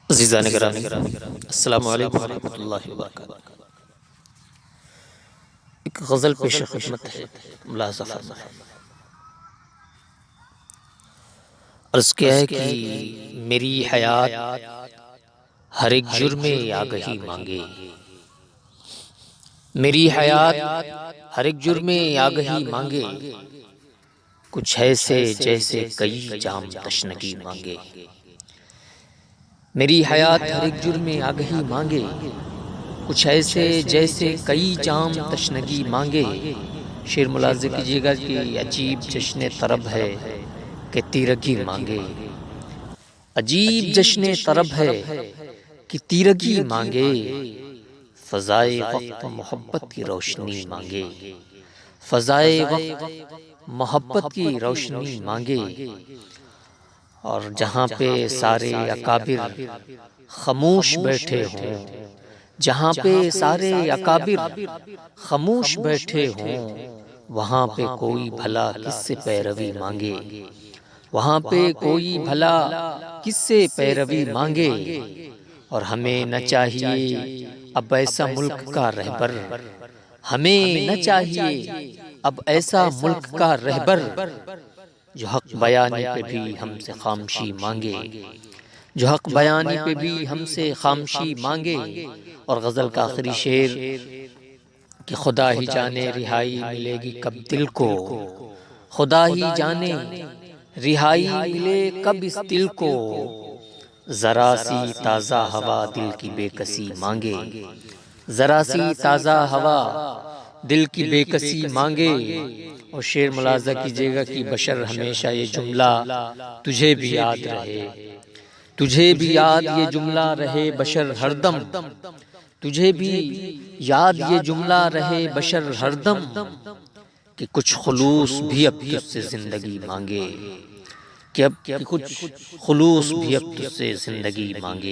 عزیزان گرامی، السلام علیکم ورحمۃ اللہ وبرکاتہ۔ ایک غزل پیش خدمت ہے، ملاحظہ فرمائیں۔ عرض کیا ہے کہ میری حیات ہر ایک جرم آگہی مانگے، میری حیات ہر ایک جرم آگہی مانگے، کچھ ایسے جیسے کئی جام تشنگی مانگے۔ میری حیات ہر ایک جرم آگہی مانگے، کچھ ایسے جیسے کئی جام تشنگی مانگے۔ شعر ملاحظہ کیجیے گا کہ عجیب جشن طرب ہے کہ تیرگی مانگے، عجیب جشن طرب ہے کہ تیرگی مانگے، فضائے وقت محبت کی روشنی مانگے، فضائے وقت محبت کی روشنی مانگے۔ اور جہاں پہ سارے اکابر خاموش بیٹھے ہوں، جہاں پہ سارے اکابر خاموش بیٹھے ہوں، وہاں پہ کوئی بھلا کس سے پیروی مانگے، وہاں پہ کوئی بھلا کس سے پیروی مانگے۔ اور ہمیں نہ چاہیے اب ایسا ملک کا رہبر، ہمیں نہ چاہیے اب ایسا ملک کا رہبر جو حق بیانی پہ بھی ہم سے خاموشی مانگے، جو حق بیانی پہ بھی ہم سے خاموشی مانگے۔ اور غزل کا آخری شعر کہ خدا ہی جانے رہائی ملے گی کب دل کو، خدا ہی جانے رہائی ملے کب اس دل کو، ذرا سی تازہ ہوا دل کی بے کسی مانگے، ذرا سی تازہ ہوا دل کی بے کسی مانگے۔ اور شعر ملاحظہ کیجیے گا کہ بشر ہمیشہ یہ جملہ تجھے بھی یاد رہے، تجھے بھی یاد یہ جملہ رہے بشر ہر دم، تجھے بھی یاد یہ جملہ رہے بشر ہر دم، کہ کچھ خلوص بھی اب تجھ سے زندگی مانگے، کہ اب کچھ خلوص بھی اب تجھ سے زندگی مانگے۔